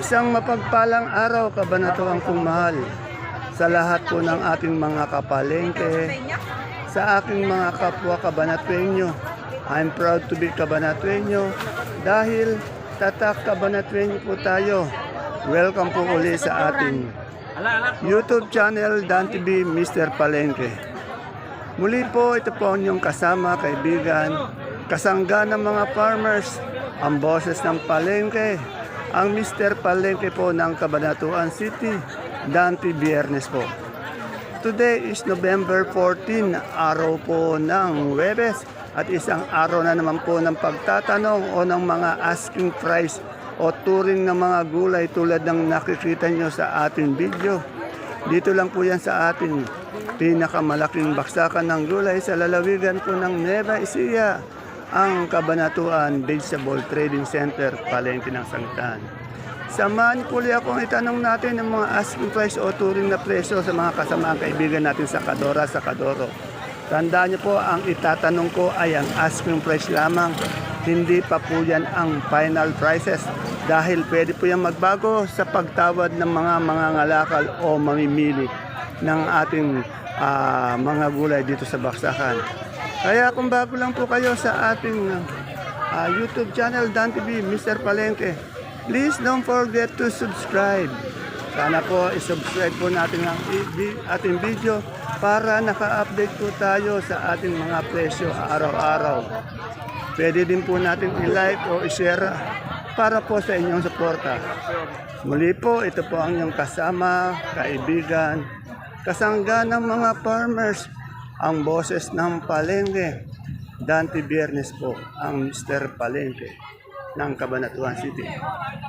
Isang mapagpalang araw, kabanatuang mahal, sa lahat po ng ating mga kapalengke, sa aking mga kapwa kabanatuenyo. I'm proud to be kabanatuenyo dahil tatak kabanatuenyo po tayo. Welcome po uli sa ating YouTube channel, Dan TV Mr. Palengke. Muli po, ito po ang inyong kasama, kaibigan, kasangga ng mga farmers, ang boses ng palengke, ang Mr. Palengke po ng Cabanatuan City, Dante Biernes po. Today is November 14, araw po ng Huwebes at isang araw na naman po ng pagtatanong o ng mga asking price o turing ng mga gulay tulad ng nakikita nyo sa ating video. Dito lang po yan sa ating pinakamalaking baksakan ng gulay sa lalawigan po ng Nueva Ecija, ang Cabanatuan Vegetable Trading Center, Palengke ng Sangitan. Samahan niyo po ulit akong itanong natin ng mga asking price o turing na presyo sa mga kasamaang kaibigan natin sa Kadora, sa Kadoro. Tandaan niyo po, ang itatanong ko ay ang asking price lamang. Hindi pa po yan ang final prices dahil pwede po yan magbago sa pagtawad ng mga mangangalakal o mamimili ng ating mga gulay dito sa baksakan. Kaya kung bago lang po kayo sa ating YouTube channel, Dan TV, Mr. Palengke, please don't forget to subscribe. Sana po isubscribe po natin ang ating video para naka-update po tayo sa ating mga presyo araw-araw. Pwede din po natin i-like o i-share para po sa inyong suporta. Muli po, ito po ang inyong kasama, kaibigan, kasangga ng mga farmers, ang boses ng palengke, Dante Biernes po, ang Mr. Palengke ng Cabanatuan City.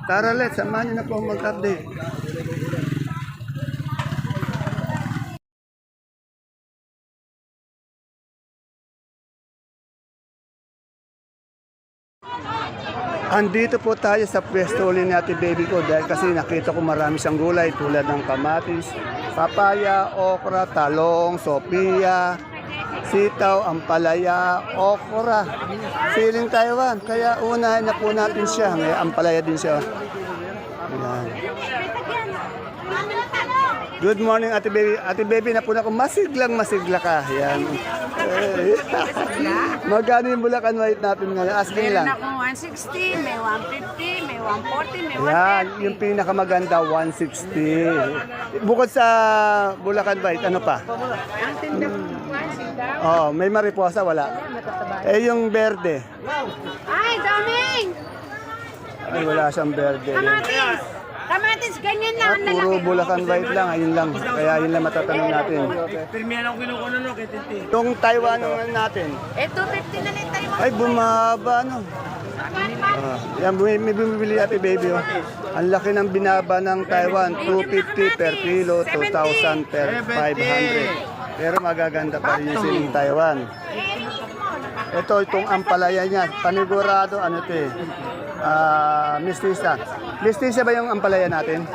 Tara let's, samahan niyo na po mag-update. Andito po tayo sa pwesto ulit ni Ate Baby ko dahil kasi nakita ko marami siyang gulay tulad ng kamatis, papaya, okra, talong, sopia, sitaw, ampalaya, okra, siling Taiwan. Kaya unahin na po natin siya. May ampalaya din siya. Ayan. Good morning, Ate Baby. Ate Baby, napuna ko masigla ka. Yan. Magkano yung Bulacan White natin ngayon? Asking lang. Meron akong 160, may 150, may 140, may 130. Yan, yung pinakamaganda, 160. Bukod sa Bulacan White, ano pa? Ang tinda ko, 160. Oh, may mariposa, wala. Eh, yung verde. Ay, daming! Ay, wala siyang verde. Kamatis! Kamatis, ganyan na. Ang Puro lalaki. Bulacan White lang, ayun lang. Kaya yun lang matatanong natin. Pirmihan ako kinukuha no, kay Tinti. Itong Taiwan natin. Eh, 250 na rin tayo. Ay, bumaba, no? Yan, may bumibili Ate Baby, oh. Ang laki ng binaba ng Taiwan, 250 per kilo, 2,000 per 500. Pero magaganda pa rin yung siling Taiwan. Ito, itong ampalaya niya, panigurado, ano ito eh, mistisa. Mistisa ba yung ampalaya natin?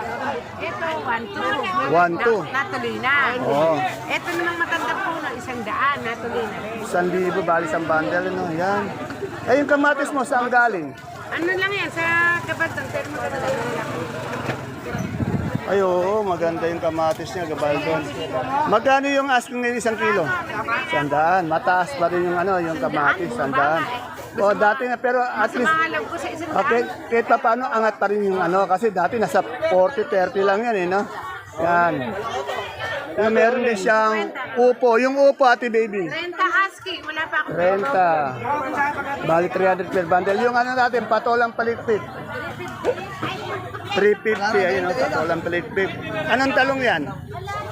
Ito, 1,200. 1,200. Natuloy na. Oo. Ito namang matanda po na 100, natuloy na rin. 1,000, bali isang bundle, ano, yan. Eh, yung kamatis mo, saan galing? Ano lang yan, sa Kabantang, pero maganda lang. Ay, oo, maganda yung kamatis niya, gabaldon. Magkano yung asking ngayon 1 kilo? 100. Mataas pa rin yung ano, yung kamatis, 100. O, dati na, pero at least, Pangalan ko sa isang okay, kahit pa paano, angat pa rin yung ano, kasi dati nasa 40-30 lang yan, eh, no? Yan. Yung meron din siyang upo. Yung upo, Ate Baby. 30 ASCII, wala pa ako. 30. Bali 300 per bundle. Yung ano natin, patolang palikpik. 350, ayun o, patolang palikpik. Anong talong yan?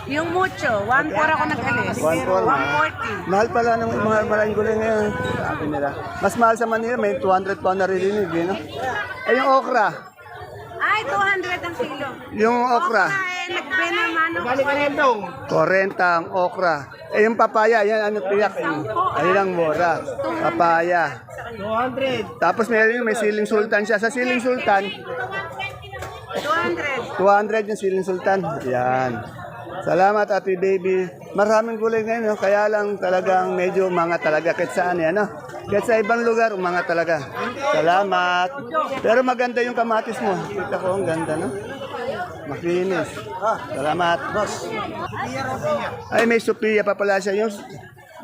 Yung mucho, 1.4 ako nag-alis. 140. 140. Mahal pala ng mga maraming gulay ngayon. Sabi nila. Mas mahal sa Manila, may 200 pa narinig, eh, no? Eh, yung okra. Ay, 200 ang kilo. Yung okra. Ay, nagbena mano. 40 ang okra. Eh, yung papaya, yan, ano, tiyak. Ayun ang mura. Papaya. 200. Tapos may siling sultan siya. Sa siling sultan, 200. 200 yung siling sultan. Yan. Salamat, Ate Baby. Maraming gulay ngayon, no? Kaya lang talagang medyo mga talaga kahit saan yan, no? Kahit sa ibang lugar, mga talaga. Salamat. Pero maganda yung kamatis mo. Kita ko, ang ganda, no? Makinis. Salamat. Ay, may Sophia pa pala siya. Yung,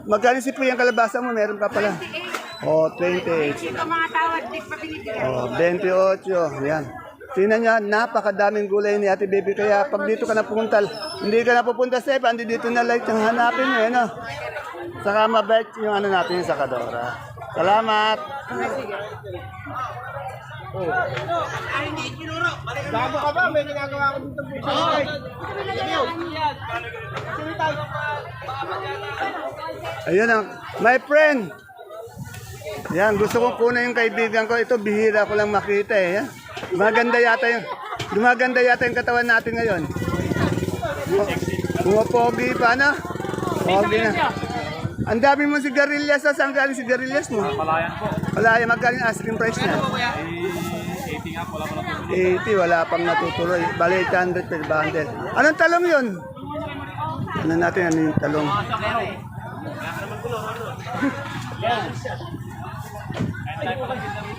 magkano si Puyang kalabasa mo? Meron pa pala. Oh, 28. Ito mga tawad, di pa binibigyan. Oh, 28. Yan. Tingnan niya, napakadaming gulay ni Ate Baby. Kaya pag dito ka na pumunta, hindi ka na pupunta sa iba, hindi dito na light yung hanapin mo, no? Saka mabait yung ano natin sa Kadora. Salamat. Bago ka ba? May ginagawa ko dito po. Ayun ang, my friend. Yan, gusto kong kunin yung kaibigan ko. Ito, bihira ko lang makita eh. Yan. Gumaganda yata yung katawan natin ngayon. Pumapogi pa na. Pogi na. Ang dami mo sigarilyas. Saan galing sigarilyas mo? Palayan po. Palayan, magkano yung asking price na? 80 nga po, wala pa na po. 80, wala pang natutuloy. Bale, 800 per bundle. Anong talong yun? Ano natin, ano yung talong?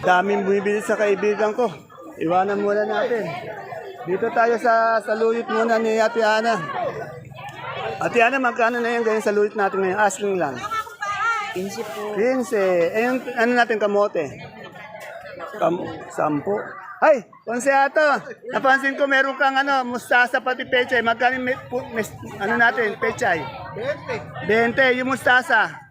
Daming bumibili sa kaibigan ko. Iwanan muna natin. Dito tayo sa saluyot muna ni Ate Ana. Ate Ana, magkano na yan ganyan sa saluyot natin ngayon? Asking lang. 15 po. 15. Eh, yung, ano natin kamote? 10. Ay, konseato. Napansin ko meron kang ano, mustasa pati pechay. Magkano ano natin, pechay? 20. 20. Yung mustasa?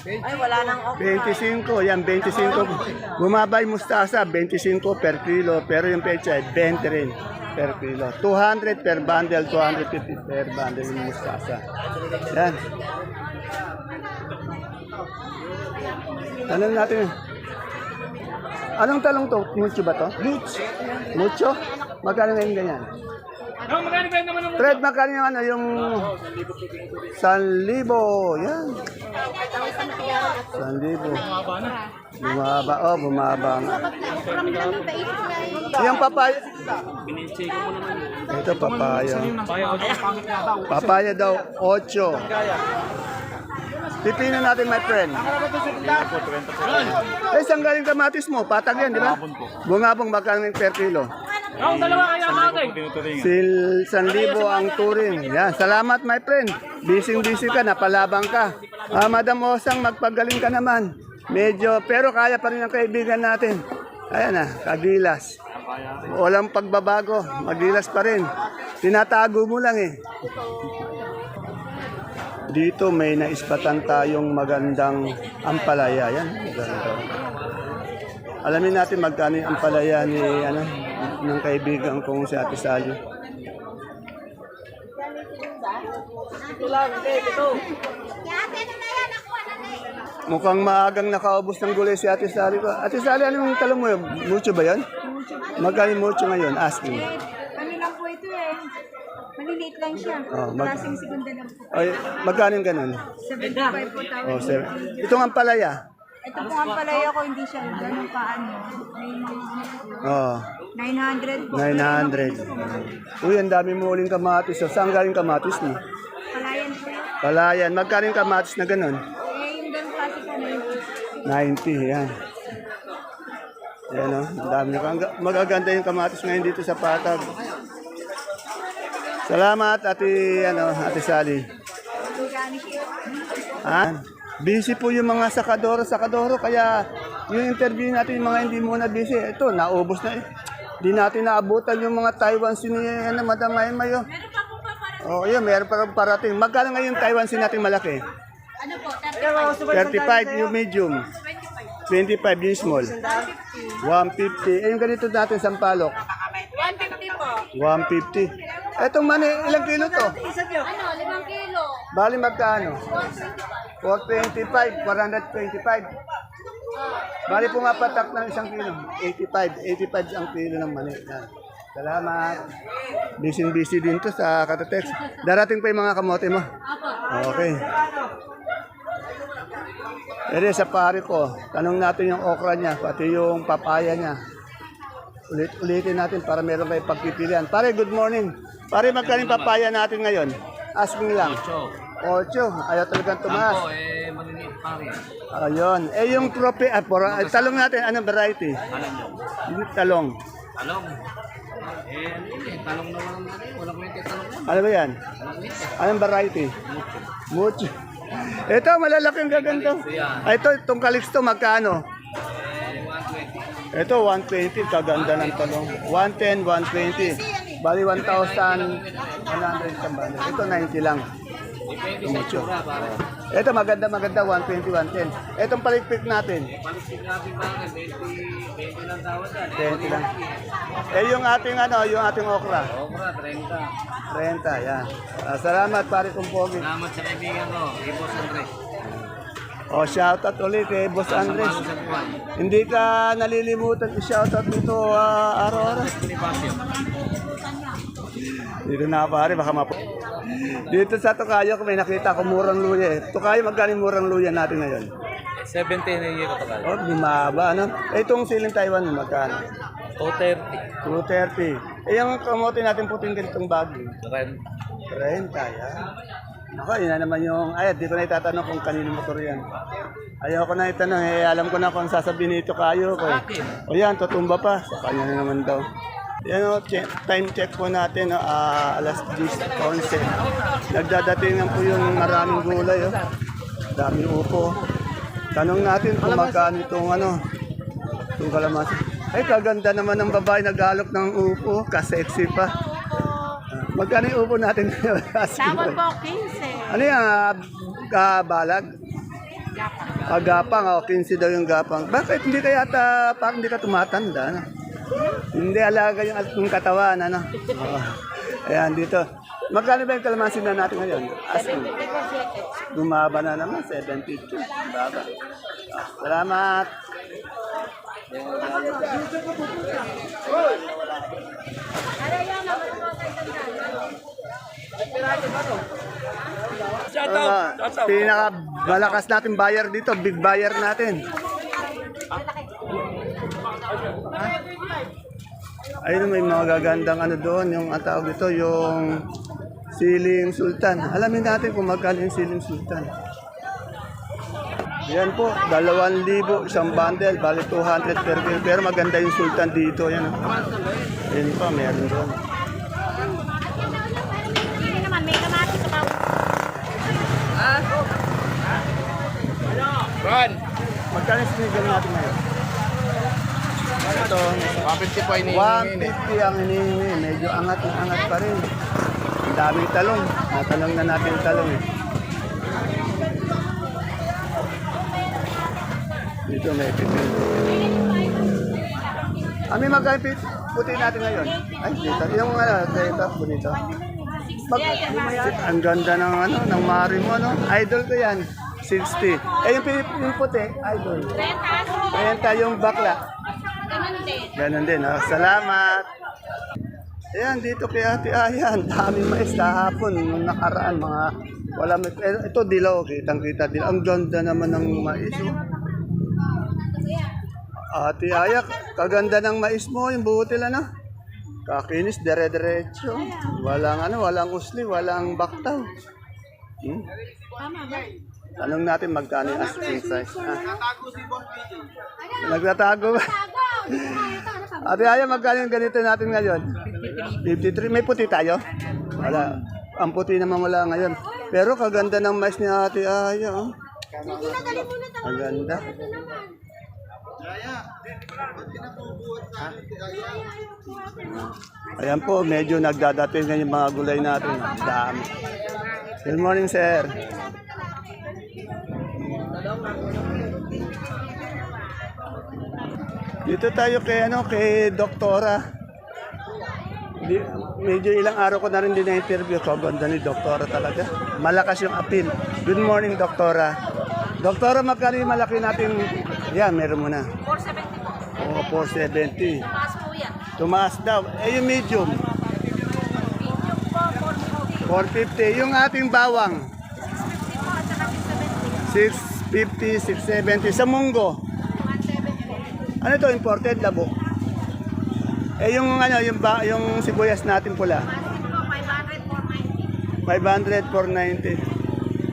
Ay, wala nang okra. 25. Yan, 25. Bumaba yung mustasa, 25 per kilo. Pero yung pechay, 20 rin per kilo. 200 per bundle, 250 per bundle yung mustasa. Yan. Tanong natin. Anong talong to? Mucho ba to? Mucho. Mucho? Magkano ngayon ganyan? Magkano ba naman ang Fred, magkano yung ano, yung 1,000. Yan. 1,000. Bumaba. Oh, bumaba nga. Yung papaya. Ito, papaya. Papaya daw, 8. Pipino natin, my friend. Eh, saan galing kamatis mo? Patag yan, di ba? Bungabong, magkano yung per kilo? Ang dalawa kaya natin. 1,000 ang turing. Yan, salamat my friend. Busy ka, napalabang ka. Madam Osang, magpagaling ka naman. Medyo, pero kaya pa rin ang kaibigan natin. Ayan na, kagilas. Walang pagbabago, magilas pa rin. Tinatago mo lang eh. Dito may naispatan tayong magandang ampalaya. Yan, maganda. Alamin natin magkano yung ampalaya ni ano, ng kaibigan kong si Ate Sally. Mukhang maagang nakaubos ng gulay si Ate Sally ko. Ate Sally, ano yung talong mo? Mucho ba yan? Magkano yung mucho ngayon? Asking. Ano lang po ito eh. Maliliit lang siya. Oh, Klaseng segunda lang po. Ay, magkano yung ganun? 75 po tawag. Oh, sir. Itong ampalaya. Ito po ang palaya ko, hindi siya ganun paano. May mga Oh, 900 po. 900. Uy, ang dami mo uling kamatis. So, saan galing kamatis mo? Palayan po. Palayan. Magkano yung kamatis na ganun? Eh, yung ganun klase ko na yun. 90, yan. Yan o, ang dami nyo. Magaganda yung kamatis ngayon dito sa Patag. Salamat, Ate Sally. Ha? Busy po yung mga sakadoro, kaya yung interview natin, yung mga hindi muna busy, ito, naubos na eh. Di natin naabutan yung mga Taiwan siniyan na Madam Maymayo. Oh, yun, meron pa parating. Magkano ngayon Taiwan sin natin malaki? Ano po? 35 yung medium. 25 yung small. 150. Eh, yung ganito natin, sampalok. 150 po. 150. Etong mani, ilang kilo to? Ano? 5 kilo. Bali magkano? 425, 425. Bali pumapatak ng 1 kilo. 85 ang kilo ng mani. Yan. Salamat. Busy din to sa Katatex. Darating pa yung mga kamote mo. Okay. Ere sa pare ko, tanong natin yung okra niya, pati yung papaya niya. Ulitin natin para meron kayo pagpipilian. Pare, good morning. Pare, magkano yung papaya natin ngayon? Asking lang. 8. Ayaw talagang tumaas. maliliit pa rin. Ayun. Yung trope, talong natin, anong variety? Yung talong. Talong. Talong na walang natin. Walang kwenta talong na. Ano ba yan? Anong variety? Mucho. Ito, malalaking gaganda. Itong Calixto, magkano? 120. Ito, 120, kaganda ng talong. 110, 120. Bali, 1,100 isang bali. Ito, 90 lang. Depende sa itsura, pare. Ito, maganda, 120, 110. Itong palikpik natin, Palisip natin ba? 20 lang tawad yan. 20 lang. Yung ating okra, Okra, 30. 30, yan. Salamat, pare kong pogi. Salamat sa kaibigan ko, Boss Andres. Shoutout ulit kay Boss Andres. Sa buwan. Hindi ka nalilimutan i-shoutout nito araw-araw. Bonifacio. Dito na pare, baka Dito sa Tokayo, may nakita ko murang luya. Tokayo, magkano yung murang luya natin ngayon? 70 na yung ko tagal. Bumaba, ano? Itong siling Taiwan, magkano? 230. 230. Yung kamote natin puting ganitong bagay. 30, yan. Ako, yun na naman yung... di ko na itatanong kung kanino motor yan. Ayoko na itanong, alam ko na kung sasabihin nito kayo ko. O yan, tutumba pa. Sa kanya na naman daw. Yan time check po natin, alas 10:11. Nagdadatingan po yung maraming gulay. Dami upo. Tanong natin kung magkano itong itong kalamansi. Kaganda naman ng babae nag-alok ng upo, kasexy pa. Magkano yung upo natin ngayon? Sabon po, 15. Ano yan? Balag? Gapang. 15 daw yung gapang. Bakit hindi kaya parang hindi ka tumatanda? Hindi alaga yung katawan. Ayan, dito. Magkano ba yung kalamansi na natin ngayon? Asking. Bumaba na naman, 750. Baba. Salamat. Pinaka malakas natin buyer dito, big buyer natin. Ayun, may mga gagandang doon, yung tawag dito, yung siling sultan. Alamin natin kung magkano yung siling sultan. Yan po, 2,000 isang bundle, bali 200 per kilo. Pero maganda yung sultan dito, yan. Yan pa, meron doon. Hindi naman, may kamati sa bawat. Ron! Magkano yung sinigang natin ngayon? Ito, 150 po 150 ang hinihingi. Medyo angat pa rin. Ang daming talong. Natanong na natin yung talong eh. Dito may pipil. May magkano puti natin ngayon? Ay, dito. Yung dito, bonito. Ang ganda ng mari mo, Idol ko yan. 60. Yung puti, idol. 30 yung bakla. Ganun din. Salamat. Ayan, dito kay Ate Ayan. Daming mais kahapon. Nung nakaraan, ito dilaw. Kitang-kita dilaw. Ang ganda naman ng mais. Ate Ayak, kaganda ng mais mo. Yung butil, kakinis, dire-diretso. Walang usli, walang baktaw. Tanong natin magkano yung asking price. Nagtatago ba? Ate Aya, magkano yung ganito natin ngayon? 53. May puti tayo? Wala. Ang puti naman wala ngayon. Pero kaganda ng mais ni Ate Aya. Ang ganda. Ayan po, medyo nagdadating na yung mga gulay natin. Dami. Good morning, sir. Dito tayo kay Doktora. Medyo ilang araw ko na rin din na-interview ko. Ganda ni Doktora talaga. Malakas yung appeal. Good morning, Doktora. Doktora, magkano yung malaki natin? Yan, meron mo na. 470 po. Oo, 470. Tumaas po yan. Tumaas daw. Yung medium? Medium po, 450. 450. Yung ating bawang? 650 po at saka 650, 670. 670. Sa munggo? 170. Ano to, imported labo? Yung sibuyas natin pula? Tumaas din po, 500, 490. 500, 490.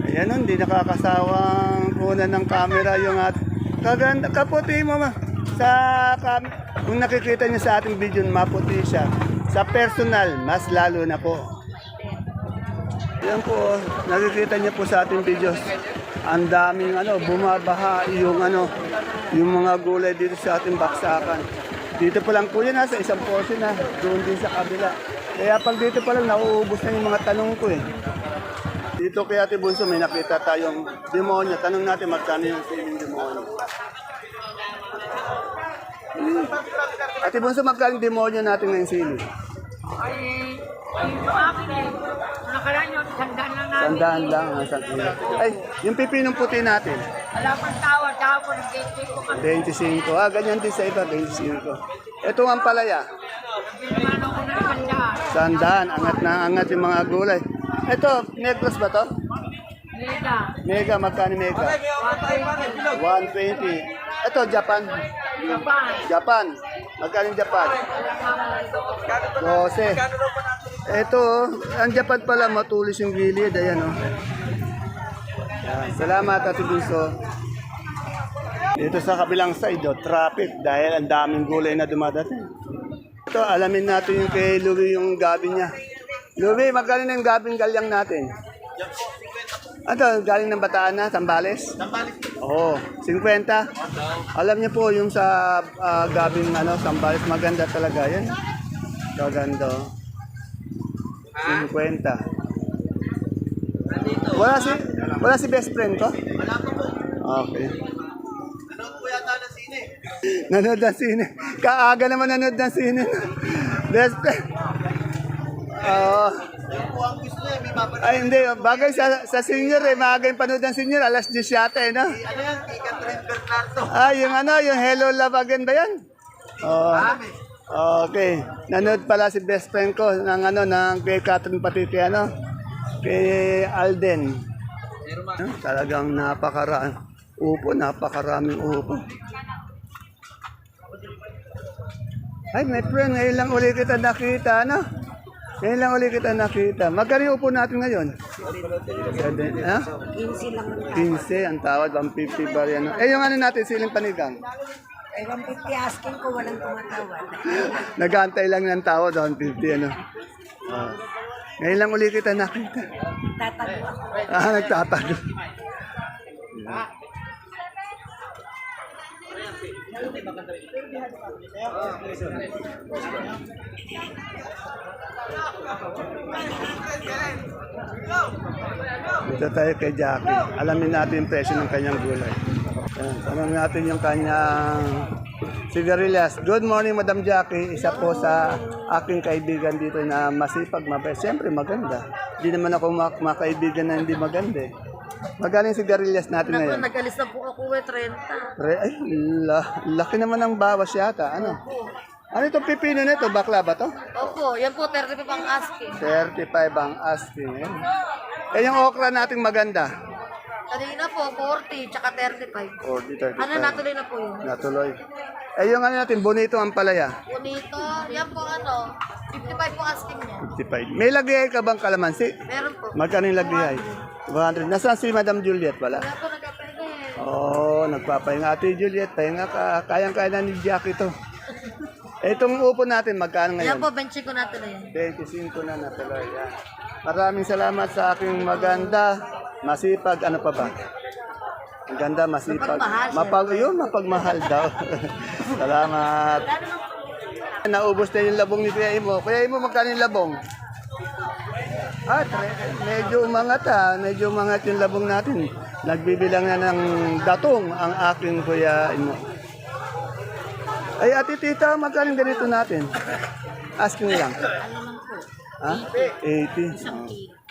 Ayan, hindi nakakasawang kunan ng camera yung at kaganda, kaputi mo ma. Kung nakikita niyo sa ating video, maputi siya. Sa personal, mas lalo na po. Yan po, nakikita niyo po sa ating videos. Ang daming bumabaha yung mga gulay dito sa ating baksakan. Dito pa lang po yan sa isang portion na, doon din sa kabila. Kaya pag dito pa lang, nauubos na yung mga tanong ko eh. Dito kay Ate Bunso, may nakita tayong demonyo. Tanong natin magkano yung siling demonyo. Ate Bunso, magkano yung demonyo natin ngayong sili? Ay, yung akin eh. Nakaraan yun, sandaan lang namin. Sandaan lang. Isang kilo. Ay, yung pipinong puti natin. Wala pang tawa, tsaka po nag-date ko kami. 25. Ganyan din sa iba, 25. Ito ang palaya. Pinamano ko ng sandaan. Sandaan, angat na angat yung mga gulay. Ito, negros ba to? Mega. Mega, magkano mega? 120. Ito, Japan. Japan. Japan. Magkano yung Japan? 12. Ito, ang Japan pala, matulis yung gilid. Ayan, oh. Yan. Salamat, Ate Bunso. Dito sa kabilang side, traffic dahil ang daming gulay na dumadating. Ito, alamin natin yung kay Louie yung gabi niya. Louie, magkano na yung gabing galyang natin? Ito, galing ng Bataan na, Sambales? Sambales. Oo, 50. Alam niyo po, yung sa gabing Sambales, maganda talaga yan. Maganda. 50. Wala si best friend ko? Wala po. Okay. Nanood po yata ng sine. Nanood ng sine. Kaaga naman nanood ng sine. Best friend. Ay, hindi. Bagay sa senior eh. Maaga yung panood ng senior. Alas 10 yata eh, no? Ano yan? Kay Catherine Bernardo. Yung Hello Love Again ba yan? Okay. Nanood pala si best friend ko ng kay Catherine pati kay kay Alden. Talagang napakaraming upo. Ay, my friend, ngayon lang uli kita nakita, Ngayon lang uli kita nakita. Magkano yung upo natin ngayon? 15 lang. 15 ang tawad, 150 ba yan? Yung natin, siling panigang? Ay, 150 asking ko, walang tumatawad. Nag-aantay lang ng tawad, 150, Ngayon lang uli kita nakita. Tatago ako. Nagtatago. Dito tayo kay Jackie. Alamin natin yung presyo ng kanyang gulay. Tanong natin yung kanyang sigarilyas. Good morning, Madam Jackie. Isa po sa aking kaibigan dito na masipag, mabait. Siyempre maganda. Hindi naman ako makaibigan na hindi maganda eh. Magaling sigarilyas natin ngayon. Nag-alis na po ako 30. Ay, laki naman ng bawas yata. Ano itong pipino nito? Bakla ba to? Opo, yan po, 35 ang asking. 35 ang asking. Yung okra nating maganda. Kanina po, 40, tsaka 35. 40, 35. Natuloy na po yun. Natuloy. Yung natin, bonito ang palaya. Bonito, yan po 55 po asking niya. 55. May lagay ka bang kalamansi? Meron po. Magkano yung lagay? 100. Nasaan si Madam Juliet wala? Kaya po nagkapahinga Nagpapahinga Ate Juliet. Pahinga ka. Kayang-kaya na ni Jackie to. Itong upo natin, magkano ngayon? Yan po, benching ko natin na yan. 25 na natuloy. Yan. Maraming salamat sa aking maganda, masipag, ano pa ba? Maganda, masipag. Mapagmahal daw. Salamat. Naubos na yung labong ni Kuya Imo. Kuya Imo, magkano yung labong? Medyo umangat yung labong natin. Nagbibilang na ng datong ang aking Kuya Imo. Ay, Ate Tita, magkano ganito natin? Asking lang. 80.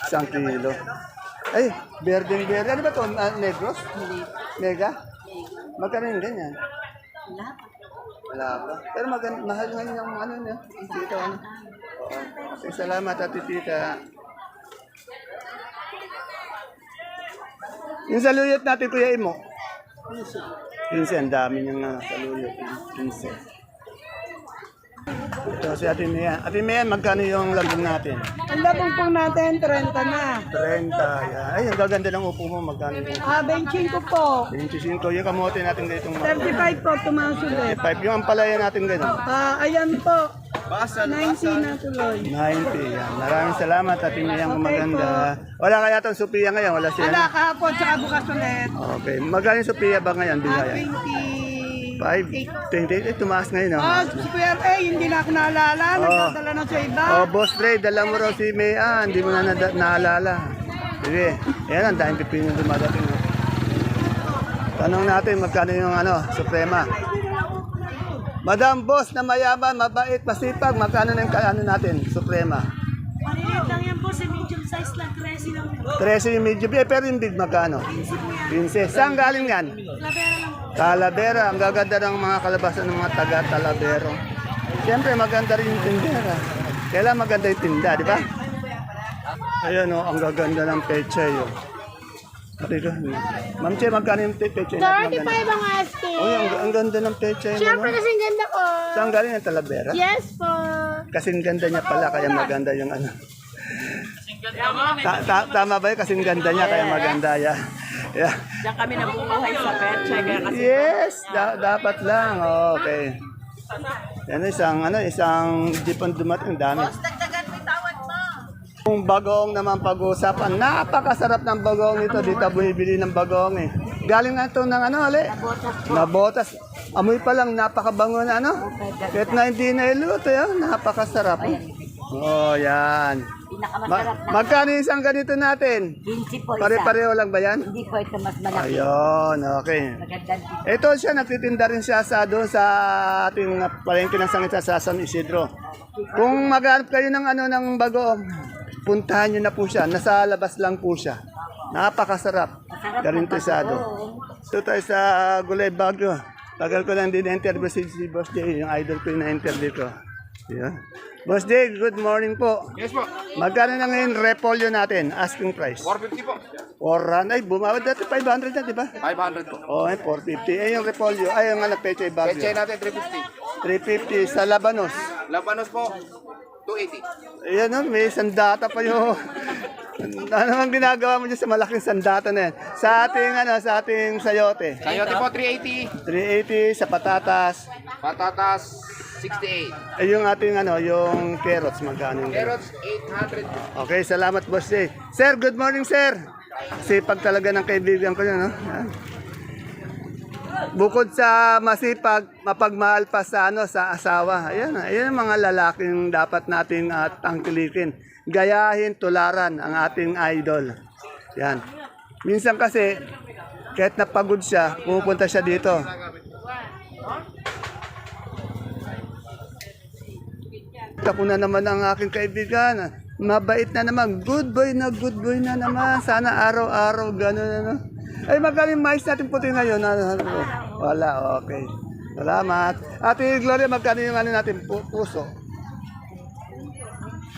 Isang kilo. Ay, berdeng. Ano ba ito? Negros? Mega? Magkano yung ganyan? Wala pa. Pero mahal nga yung niya. Tita, Oo. Okay, salamat, Ate Tita. Yung saluyot natin, Kuya Imo. 15, ang dami niyang saluyot. 15. Ito si Ate Mian. Ate Mian, magkano yung lambing natin? Ang labong po natin, 30 na. 30. Yan. Ay, ang gaganda ng upo mo. Magkano yung 25 po. 25. Yung kamote natin ganitong 35 po, tumaas ulit. 5. Yung ampalaya natin ganun. Ayan po. 90 na tuloy. 90. Yan. Maraming salamat, Ate Mian. Kung maganda. Wala kaya itong Sophia ngayon? Wala siya. Wala kahapon, tsaka bukas ulit. Okay. Magkano yung Sophia ba ngayon? Bigaya? 5. 28. Tumaas ngayon. Ah, si Kuya Ray, hindi na ako naalala. Nagdadala na sa iba. Oh, Boss Dre, dala mo raw si Mayan. Hindi mo na naalala. Sige. Yan, ang daming pipino dumadating. oh. Tanong natin, magkano yung Suprema? Madam Boss na mayaman, mabait, masipag, magkano na yung ano natin, Suprema? Maliliit lang yan po, sa medium size lang, 13 lang po. 13 yung medium, pero yung big magkano? 15. Saan galing yan? Labera lang po. Talavera, ang gaganda ng mga kalabasan ng mga taga Talavero. Siyempre maganda rin yung tindera. Kailangan maganda yung tinda, di ba? Ayan o, ang gaganda ng pechay o. Marika, Ma'am Che, magkano yung pechay natin? 35 ang asking. Oh, ang ganda ng pechay mo. Siyempre kasing ganda ko. Saan galing yung Talavera? Yes po. Kasing ganda niya pala, kaya maganda yung ano. Tama ba yun? Kasing ganda niya, kaya maganda yan. Yeah. Diyan kami nabubuhay sa Petche. Yes, dapat lang. Okay. Yan isang jeepon dumating, dami. Kung bagoong naman pag-uusapan, napakasarap ng bagoong ito. Dito bumibili ng bagoong eh. Galing na ito ng Nabotas. Amoy pa lang, napakabango na Kahit na hindi na iluto, napakasarap. Oh, yan. Magkano yung isang ganito natin? 15 po isa. Pare-pareho lang ba yan? Hindi po ito mas malaki. Ayun, okay. Magandang Ito siya, nagtitinda rin siya doon sa ating palengke ng sangita sa San Isidro. Kung maghanap kayo ng ng bagoong, puntahan nyo na po siya. Nasa labas lang po siya. Napakasarap. Karintisado. Ito tayo sa Gulay Bagyo. Tagal ko lang din na-interview si Boss J, yung idol ko yung na-interview ko. Yan. Boss J, good morning po. Yes po. Magkano na ngayon repolyo natin? Asking price. 450 po. Ay, bumawad dati 500 na, di ba? 500 po. Oh, ay 450. Eh, yung repolyo. Ay, yung pechay bagyo. Pechay natin 350. 350 sa Labanos. Labanos po 280. Ayan, may sandata pa yung... ano ang ginagawa mo dyan sa malaking sandata na yan? Sa ating sayote. Sayote po 380. 380 sa patatas. Patatas 68. Ay, yung ating yung carrots, magkano yung Carrots 800 po. Okay, salamat Boss Jay. Sir, good morning sir. Sipag talaga ng kaibigan ko yun, Yan. Bukod sa masipag, mapagmahal pa sa sa asawa. Ayan ang mga lalaking dapat nating tangkilikin. Gayahin, tularan ang ating idol. Yan. Minsan kasi kahit napagod siya, pumupunta siya dito. Ako na naman ang aking kaibigan. Mabait na naman. Good boy na naman. Sana araw-araw gano'n. Ay, magaling mais natin puti ngayon. Wala, okay. Salamat. Ate Gloria, magkano yung natin? Puso.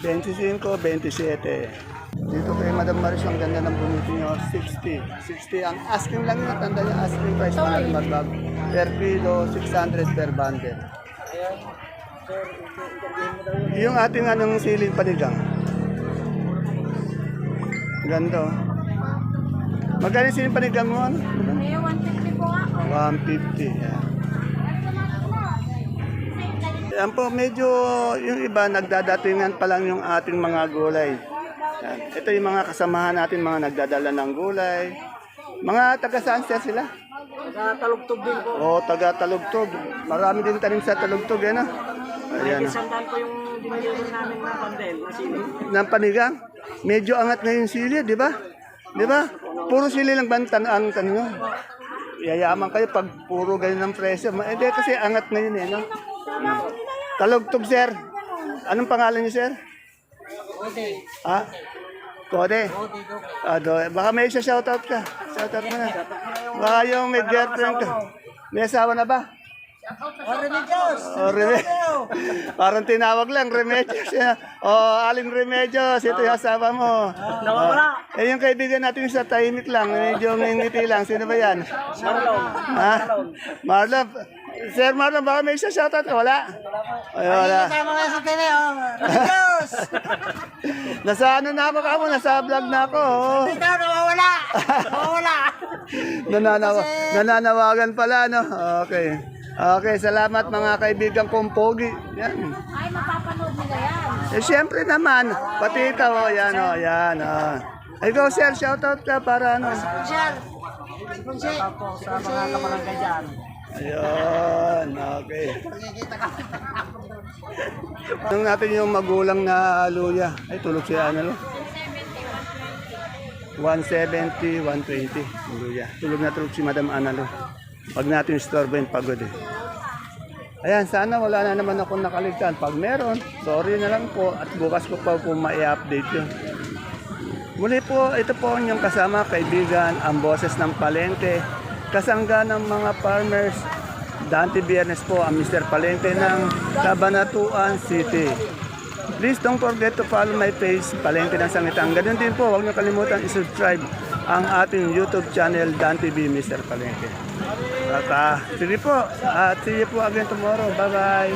25, 27. Dito kay Madam Maris, ang ganda ng bonito nyo. 60. 60 ang asking lang yun. Tanda yung asking price. Magbag. Per kilo, 600 per bundle. Yung ating siling panigang. Ganda. Magkano siling panigang mo? May 150 po ako. 150. Yan. Yan po, medyo yung iba nagdadatingan pa lang yung ating mga gulay. Yan. Ito yung mga kasamahan natin, mga nagdadala ng gulay. Mga taga saan sila? Taga-talugtog din po. Oo, taga-talugtog. Marami din tanim sa talugtog, Ayan. Sandal po yung diniliver namin na pandel, na sili. Ng panigang. Medyo angat na yung sili, di ba? Di ba? Puro sili lang ba ang kanino? Yayaman kayo pag puro ganyan ang presyo. Hindi kasi angat na yun Talugtog, sir. Anong pangalan niyo, sir? Kode. Kode? Baka may isa shoutout ka. Shoutout mo na. Baka yung may girlfriend ka. May asawa na ba? Remedios! Parang tinawag lang, Remedios. Aling Remedios, ito yung asawa mo. Nawawala. Yung kaibigan natin sa tahimik lang, medyo ngiti lang. Sino ba yan? Marlon. Ha? Marlon. Sir Marlon, baka may isa shoutout ka? Wala? Ay, wala. Nasa ano na ako kamo, nasa vlog na ako. Oh. Nananawagan pala, no? Okay. Okay, salamat mga kaibigan kong pogi. Yan. Ay, mapapanood nila yan. Eh, syempre naman, pati ikaw, oh, yan, oh, yan, oh. Ikaw, sir, shoutout ka para ano? Ayun, okay. Tingnan natin yung magulang na luya. Ay, tulog siya, ano, 170, 120, luya. Tulog na tulog si Madam Analo. Pag natin istorbo yung pagod eh. Ayan, sana wala na naman akong nakaligtan. Pag meron, sorry na lang po at bukas ko pa po ma-update yun. Muli po, ito po ang inyong kasama, kaibigan, ang boses ng palengke, kasangga ng mga farmers. Dante Biernes po, ang Mr. Palengke ng Cabanatuan City. Please don't forget to follow my page, Palengke ng Sangitan. Ganun din po, huwag niyo kalimutan i-subscribe ang ating YouTube channel, Dante B. Mr. Palengke. At sige po, at see you po again tomorrow. Bye-bye.